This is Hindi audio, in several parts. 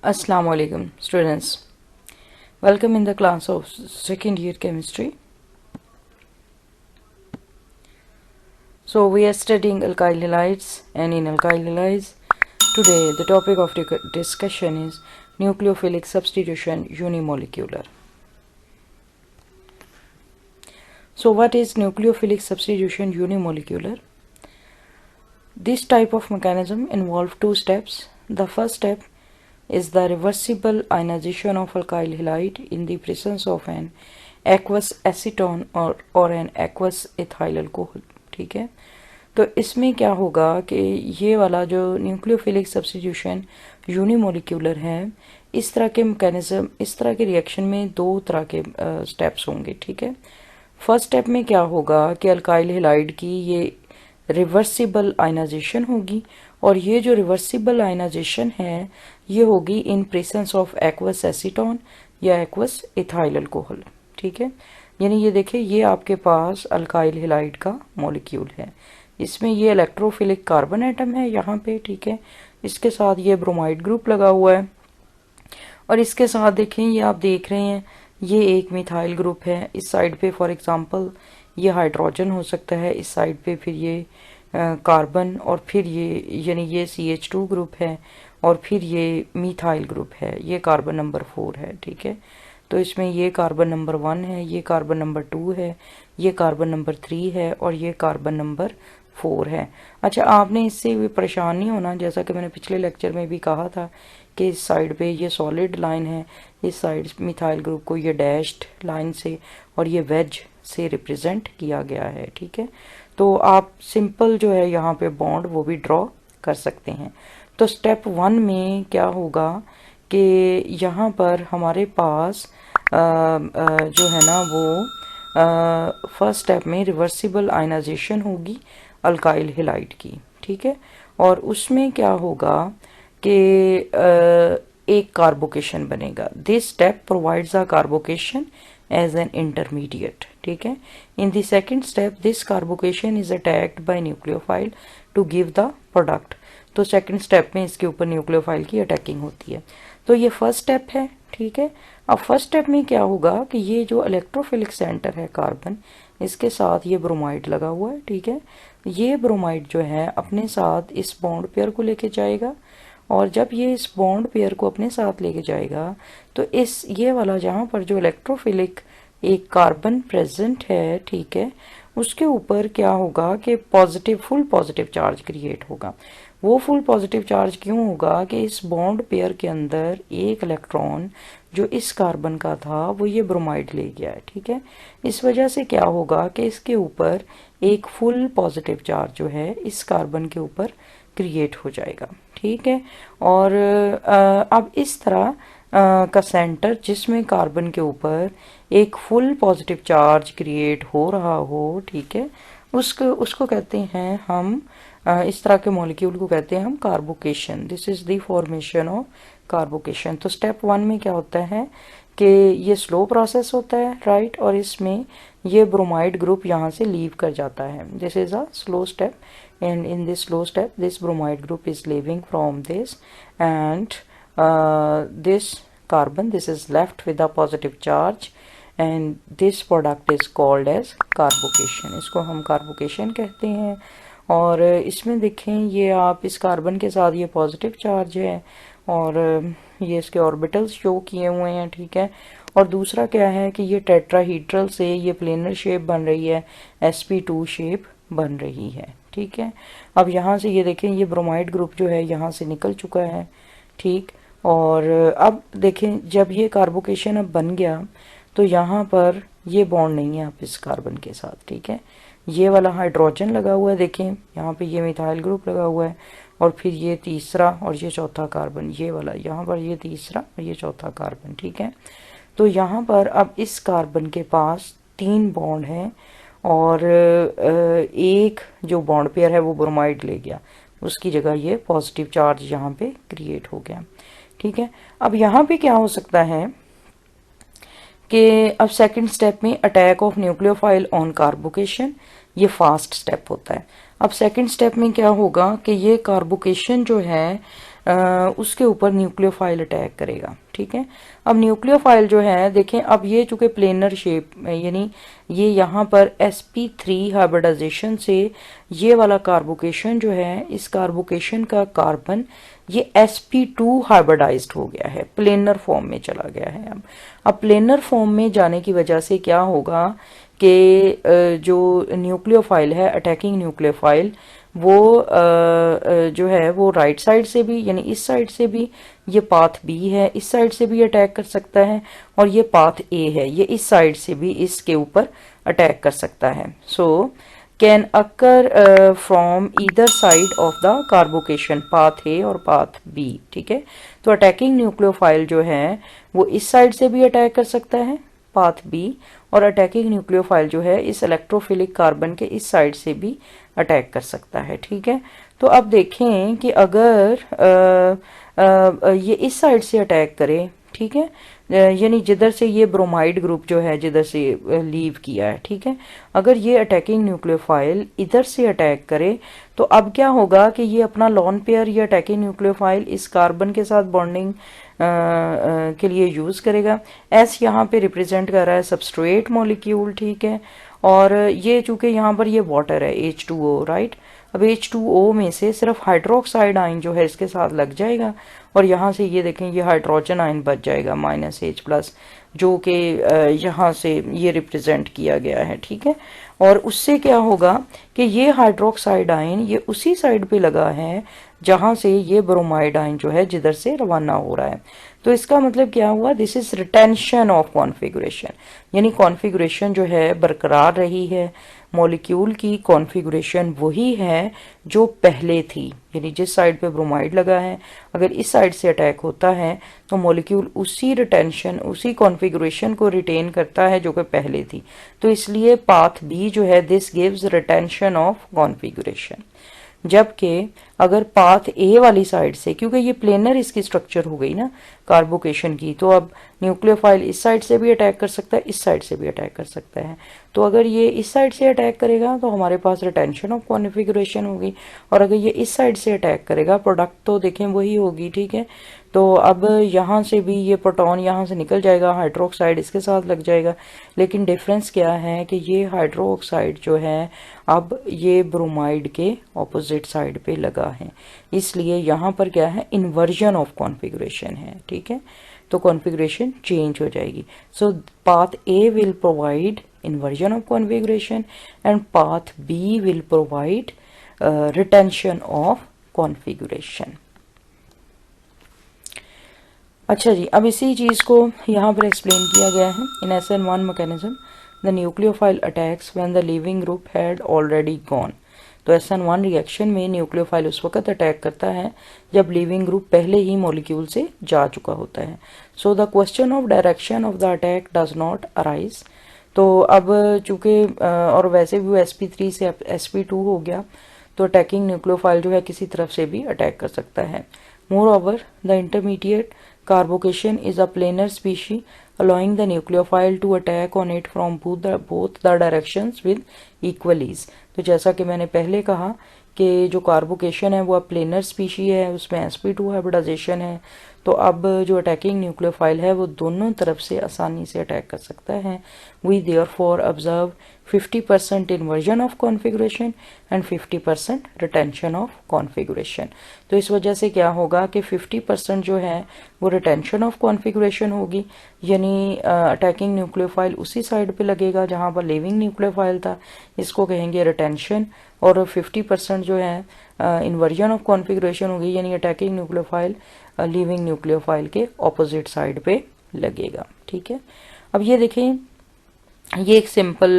Assalamu alaikum students. Welcome in the class of second year chemistry. So we are studying alkyl halides and in alkyl halides. Today the topic of discussion is nucleophilic substitution unimolecular. So what is nucleophilic substitution unimolecular? This type of mechanism involves two steps. The first step is the reversible ionization of alkyl halide in the presence of an aqueous acetone or an aqueous ethyl alcohol. ठीक है, तो इसमें क्या होगा कि ये वाला जो न्यूक्लियोफिलिक सब्स्टिट्यूशन यूनिमोलिक्यूलर है, इस तरह के मैकेनिज्म, इस तरह के रिएक्शन में दो तरह के स्टेप्स होंगे. ठीक है, फर्स्ट स्टेप में क्या होगा कि अल्काइल हैलाइड की ये रिवर्सिबल आयनाइजेशन होगी और ये जो रिवर्सिबल आयनाइजेशन है ये होगी in presence of aqueous acetone या एक्वस इथाइल अल्कोहल. ठीक है, यानी ये देखिए ये आपके पास अल्काइल हैलाइड का मॉलिक्यूल है, इसमें ये इलेक्ट्रोफिलिक कार्बन एटम है यहाँ पे. ठीक है, इसके साथ ये ब्रोमाइड ग्रुप लगा हुआ है और इसके साथ देखें ये आप देख रहे हैं ये एक मिथाइल ग्रुप है. इस साइड पे फॉर एग्जांपल ये हाइड्रोजन हो सकता है, इस साइड पे फिर ये कार्बन और फिर ये यानी ये CH2 ग्रुप है और फिर ये मिथाइल ग्रुप है, ये कार्बन नंबर 4 है. ठीक है, तो इसमें ये कार्बन नंबर 1 है, ये कार्बन नंबर 2 है, ये कार्बन नंबर 3 है और ये कार्बन नंबर 4 है. अच्छा, आपने इससे भी परेशान नहीं होना, जैसा कि मैंने पिछले लेक्चर में भी कहा था कि इस साइड पे ये सॉलिड लाइन है, इस साइड मिथाइल ग्रुप को ये डैश्ड लाइन से और ये वेज से रिप्रेजेंट किया गया है. ठीक है, तो आप सिंपल जो है यहाँ पे बॉन्ड वो भी ड्रॉ कर सकते हैं. तो स्टेप 1 में क्या होगा कि यहाँ पर हमारे पास जो है ना वो फर्स्ट स्टेप में रिवर्सिबल आयनाइजेशन होगी अल्काइल हैलाइड की. ठीक है, और उसमें क्या होगा कि एक कार्बोकेशन बनेगा. This step provides a carbocation as an intermediate. ठीक है, in the second step this carbocation is attacked by nucleophile to give the product. तो सेकंड स्टेप में इसके ऊपर न्यूक्लियोफाइल की अटैकिंग होती है. तो ये फर्स्ट स्टेप है. ठीक है, अब फर्स्ट स्टेप में क्या होगा कि ये जो इलेक्ट्रोफिलिक सेंटर है कार्बन, इसके साथ ये ब्रोमाइड लगा हुआ है. ठीक है, ये ब्रोमाइड जो है अपने साथ इस बॉन्ड पेयर को लेके जाएगा और जब ये इस बॉन्ड पेयर को अपने साथ लेके जाएगा तो इस ये वाला जहाँ पर जो इलेक्ट्रोफिलिक एक कार्बन प्रेजेंट है, ठीक है, उसके ऊपर क्या होगा कि positive full positive charge create होगा. वो फुल पॉजिटिव चार्ज क्यों होगा कि इस बॉन्ड पेयर के अंदर एक इलेक्ट्रॉन जो इस कार्बन का था वो ये ब्रोमाइड ले गया है. ठीक है, इस वजह से क्या होगा कि इसके ऊपर एक फुल पॉजिटिव चार्ज जो है इस कार्बन के ऊपर क्रिएट हो जाएगा. ठीक है, और अब इस तरह का सेंटर जिसमें कार्बन के ऊपर एक फुल पॉजिटिव चार्ज क्रिएट हो रहा हो, ठीक है, उसको कहते हैं हम इस तरह के मॉलिक्यूल को कहते हैं हम carbocation. This is the formation of carbocation. तो स्टेप 1 में क्या होता है कि ये स्लो प्रोसेस होता है, राइट, और इसमें ये ब्रोमाइड ग्रुप यहाँ से लीव कर जाता है. This is a slow step and in this slow step this bromide group is leaving from this and this carbon, this is left with a positive charge and this product is called as carbocation. इसको हम कार्बोकेशन कहते हैं. और इसमें देखें ये आप इस कार्बन के साथ ये पॉजिटिव चार्ज है और ये इसके ऑर्बिटल्स शो किए हुए हैं. ठीक है, और दूसरा क्या है कि ये टेट्राहीड्रल से ये प्लेनर शेप बन रही है, sp2 शेप बन रही है. ठीक है, अब यहाँ से ये देखें ये ब्रोमाइड ग्रुप जो है यहाँ से निकल चुका है. ठीक, और अब देखें जब ये कार्बोकेशन अब बन गया तो यहाँ पर ये बॉन्ड नहीं है आप इस कार्बन के साथ. ठीक है, ये वाला हाइड्रोजन लगा हुआ है, देखें यहाँ पे ये मिथाइल ग्रुप लगा हुआ है और फिर ये तीसरा और ये चौथा कार्बन, ये वाला यहाँ पर ये तीसरा और ये चौथा कार्बन. ठीक है, तो यहाँ पर अब इस कार्बन के पास 3 बॉन्ड हैं और एक जो बॉन्ड पेयर है वो ब्रोमाइड ले गया, उसकी जगह ये पॉजिटिव चार्ज यहाँ पे क्रिएट हो गया। ठीक है, अब यहाँ पे क्या हो सकता है कि अब सेकंड स्टेप में attack of nucleophile on carbocation, ये फास्ट स्टेप होता है। अब सेकंड स्टेप में क्या होगा कि ये कार्बोकेशन जो है उसके ऊपर न्यूक्लियोफाइल अटैक करेगा। ठीक है, अब न्यूक्लियोफाइल जो है देखें, अब ये चूंकि प्लेनर शेप यानी ये यहाँ पर sp3 हाइब्रिडाइजेशन से ये वाला कार्बोकेशन जो है, इस कार्बोकेशन का कार्बन ये sp2 हाइब्रिडाइज्ड हो गया है, प्लेनर फॉर्म में चला गया है। अब प्लेनर फॉर्म में जाने की वजह से क्या होगा कि जो न्यूक्लियोफाइल है, अटैकिंग न्यूक्लियोफाइल, वो जो है वो राइट साइड से भी यानी इस साइड से भी, ये पाथ बी है, इस साइड से भी अटैक कर सकता है, और ये पाथ ए है, ये इस साइड से भी इसके ऊपर अटैक कर सकता है। So can occur from either side of the carbocation, path ए और पाथ बी। ठीक है, तो अटैकिंग न्यूक्लियोफाइल जो है वो इस साइड से भी अटैक कर सकता है, पाथ बी, और अटैकिंग न्यूक्लियोफाइल जो है इस इलेक्ट्रोफिलिक कार्बन के इस साइड से भी अटैक कर सकता है। ठीक है, तो अब देखें कि अगर ये इस साइड से अटैक करे, ठीक है, यानी जिधर से ये ब्रोमाइड ग्रुप जो है जिधर से लीव किया है, ठीक है, अगर ये अटैकिंग न्यूक्लियोफाइल इधर से अटैक करे तो अब क्या होगा कि ये अपना लॉन पेयर या अटैकिंग न्यूक्लियोफाइल इस कार्बन के साथ बॉन्डिंग के लिए यूज करेगा। एस यहाँ पे रिप्रेजेंट कर रहा है सबस्ट्रेट मॉलिक्यूल। ठीक है, और ये चूंकि यहाँ पर ये वाटर है H2O, राइट। अब H2O में से सिर्फ हाइड्रोक्साइड आयन जो है इसके साथ लग जाएगा, और यहाँ से ये देखें ये हाइड्रोजन आयन बच जाएगा -H+, जो कि यहाँ से ये रिप्रेजेंट किया गया है। ठीक है, और उससे क्या होगा कि ये हाइड्रोक्साइड आयन ये उसी साइड पे लगा है जहां से ये ब्रोमाइड आयन जो है जिधर से रवाना हो रहा है। तो इसका मतलब क्या हुआ, this is retention of configuration, यानी कॉन्फ़िगरेशन जो है बरकरार रही है, मॉलिक्यूल की कॉन्फ़िगरेशन वही है जो पहले थी, यानी जिस साइड पे ब्रोमाइड लगा है अगर इस साइड से अटैक होता है तो मॉलिक्यूल उसी रिटेंशन उसी कॉन्फ़िगरेशन को रिटेन करता है जो कि पहले थी। तो इसलिए पाथ बी जो है this gives retention of configuration. जबकि अगर पाथ ए वाली साइड से, क्योंकि ये प्लेनर इसकी स्ट्रक्चर हो गई ना कार्बोकेशन की, तो अब न्यूक्लियोफाइल इस साइड से भी अटैक कर सकता है, इस साइड से भी अटैक कर सकता है। तो अगर ये इस साइड से अटैक करेगा तो हमारे पास रिटेंशन ऑफ कॉन्फ़िगरेशन होगी, और अगर ये इस साइड से अटैक करेगा प्रोडक्ट तो देखें वही होगी। ठीक है, तो अब यहाँ से भी ये प्रोटॉन यहाँ से निकल जाएगा, हाइड्रोक्साइड इसके साथ लग जाएगा, लेकिन डिफरेंस क्या है कि ये हाइड्रोक्साइड जो है अब ये ब्रोमाइड के ऑपोजिट साइड पे लगा है, इसलिए यहाँ पर क्या है, इन्वर्जन ऑफ कॉन्फ़िगरेशन है। ठीक है, तो कॉन्फ़िगरेशन चेंज हो जाएगी। So path A will provide inversion of configuration and path B will provide retention of configuration। अच्छा जी, अब इसी चीज़ को यहाँ पर एक्सप्लेन किया गया है। इन SN1 mechanism the nucleophile attacks when the leaving group had already gone। तो SN1 रिएक्शन में न्यूक्लियोफाइल उस वक्त अटैक करता है जब लीविंग ग्रुप पहले ही मॉलिक्यूल से जा चुका होता है। So the question of direction of the attack does not arise. तो अब चूंकि और वैसे भी वो sp3 से sp2 हो गया, तो अटैकिंग न्यूक्लियोफाइल जो है किसी तरफ से भी अटैक कर सकता है। More over the intermediate carbocation is a planar species allowing the nucleophile to attack on it from both the directions with equal ease। तो जैसा कि मैंने पहले कहा कि जो कार्बोकेशन है वो अब प्लेनर स्पीशी है, उसमें sp2 हाइब्रिडाइजेशन है, तो अब जो अटैकिंग न्यूक्लियोफाइल है वो दोनों तरफ से आसानी से अटैक कर सकता है। We therefore observe 50% inversion of configuration and 50% retention of configuration. तो इस वजह से क्या होगा कि 50% जो है वो रिटेंशन ऑफ कॉन्फ़िगरेशन होगी, यानी अटैकिंग न्यूक्लियोफाइल उसी साइड पे लगेगा जहाँ पर लिविंग न्यूक्लियोफाइल था, इसको कहेंगे रिटेंशन, और 50% जो है इन्वर्जन ऑफ कॉन्फ़िगरेशन होगी, यानी अटैकिंग न्यूक्लियोफाइल लिविंग न्यूक्लियोफाइल के ऑपोजिट साइड पे लगेगा। ठीक है, अब ये देखें, ये एक सिंपल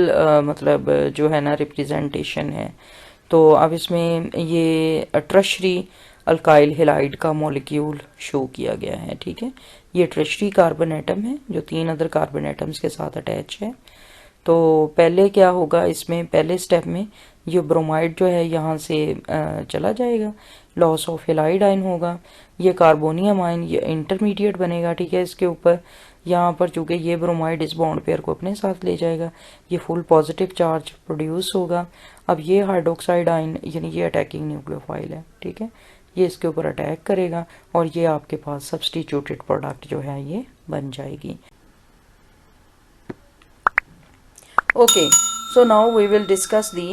मतलब जो है ना रिप्रेजेंटेशन है। तो अब इसमें ये ट्रशरी अल्काइल हेलाइड का मॉलिक्यूल शो किया गया है। ठीक है, ये ट्रशरी कार्बन एटम है जो 3 अदर कार्बन एटम्स के साथ अटैच है। तो पहले क्या होगा, इसमें पहले स्टेप में ये ब्रोमाइड जो है यहाँ से चला जाएगा, लॉस ऑफ हेलाइड आयन होगा, ये कार्बोनियम आयन ये इंटरमीडिएट बनेगा, ठीक है। इसके ऊपर यहाँ पर चूँकि ये ब्रोमाइड इस बॉन्ड पेयर को अपने साथ ले जाएगा, ये फुल पॉजिटिव चार्ज प्रोड्यूस होगा। अब ये हाइड्रोक्साइड आयन यानी ये अटैकिंग न्यूक्लियोफाइल है, ठीक है, ये इसके ऊपर अटैक करेगा और ये आपके पास सब्सटीट्यूटेड प्रोडक्ट जो है ये बन जाएगी। Okay, so now we will discuss the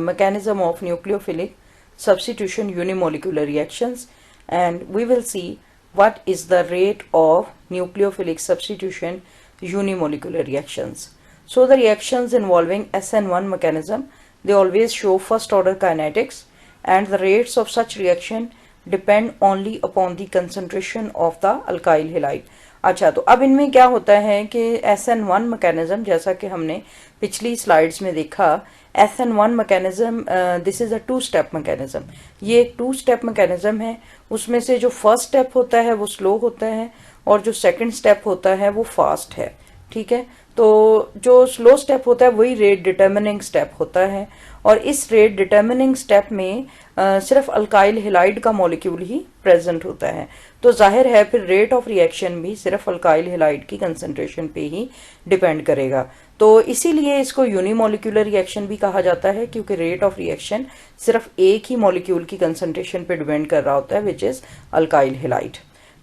mechanism of nucleophilic substitution unimolecular reactions, and we will see what is the rate of nucleophilic substitution unimolecular reactions. So the reactions involving SN1 mechanism, they always show first order kinetics, and the rates of such reaction depend only upon the concentration of the alkyl halide. अच्छा, तो अब इनमें क्या होता है कि SN1 मैकेनिज्म, जैसा कि हमने पिछली स्लाइड्स में देखा, SN1 mechanism this is a two step mechanism. ये एक टू स्टेप मैकेनिज्म है। उसमें से जो फर्स्ट स्टेप होता है वो स्लो होता है और जो सेकंड स्टेप होता है वो फास्ट है, ठीक है। तो जो स्लो स्टेप होता है वही रेट डिटर्मिनिंग स्टेप होता है, और इस रेट डिटर्मिनिंग स्टेप में सिर्फ अल्काइल हेलाइड का मॉलिक्यूल ही प्रेजेंट होता है। तो जाहिर है फिर रेट ऑफ रिएक्शन भी सिर्फ अल्काइल हेलाइड की कंसंट्रेशन पे ही डिपेंड करेगा। तो इसीलिए इसको यूनिमोलिकुलर रिएक्शन भी कहा जाता है, क्योंकि रेट ऑफ रिएक्शन सिर्फ एक ही मॉलिक्यूल की कंसंट्रेशन पे डिपेंड कर रहा होता है, which is alkyl halide.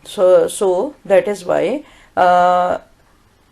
So that is why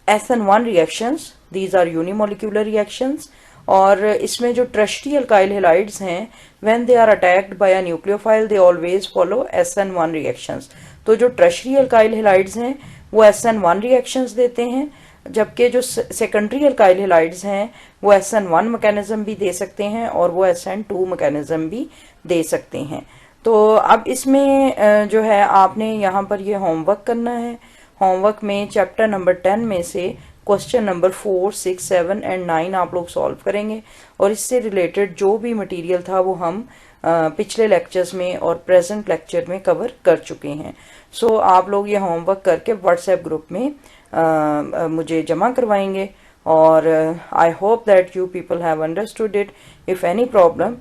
SN1 reactions, these are unimolecular reactions, और इसमें जो टर्शियरी अल्काइल हेलाइड्स हैं, when they are attacked by a nucleophile they always follow SN1 reactions. तो जो टर्शियरी अल्काइल हेलाइड्स हैं वो SN1 रिएक्शंस देते हैं, जबकि जो सेकेंडरी अल्काइल हेलाइड्स हैं वो SN1 मैकेनिज्म भी दे सकते हैं और वो SN2 मैकेनिज्म भी दे सकते हैं। तो अब इसमें जो है आपने यहाँ पर ये होमवर्क करना है। होमवर्क में चैप्टर नंबर 10 में से क्वेश्चन नंबर 4, 6, 7 एंड 9 आप लोग सॉल्व करेंगे, और इससे रिलेटेड जो भी मटेरियल था वो हम पिछले लेक्चर्स में और प्रेजेंट लेक्चर में कवर कर चुके हैं। सो आप लोग ये होमवर्क करके व्हाट्सएप ग्रुप में मुझे जमा करवाएंगे, और I hope that you people have understood it. If any problem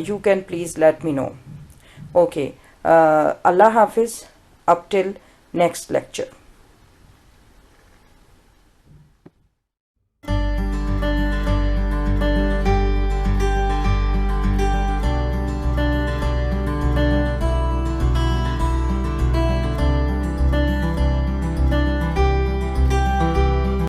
you can please let me know. Okay, Allah Hafiz, up till next lecture.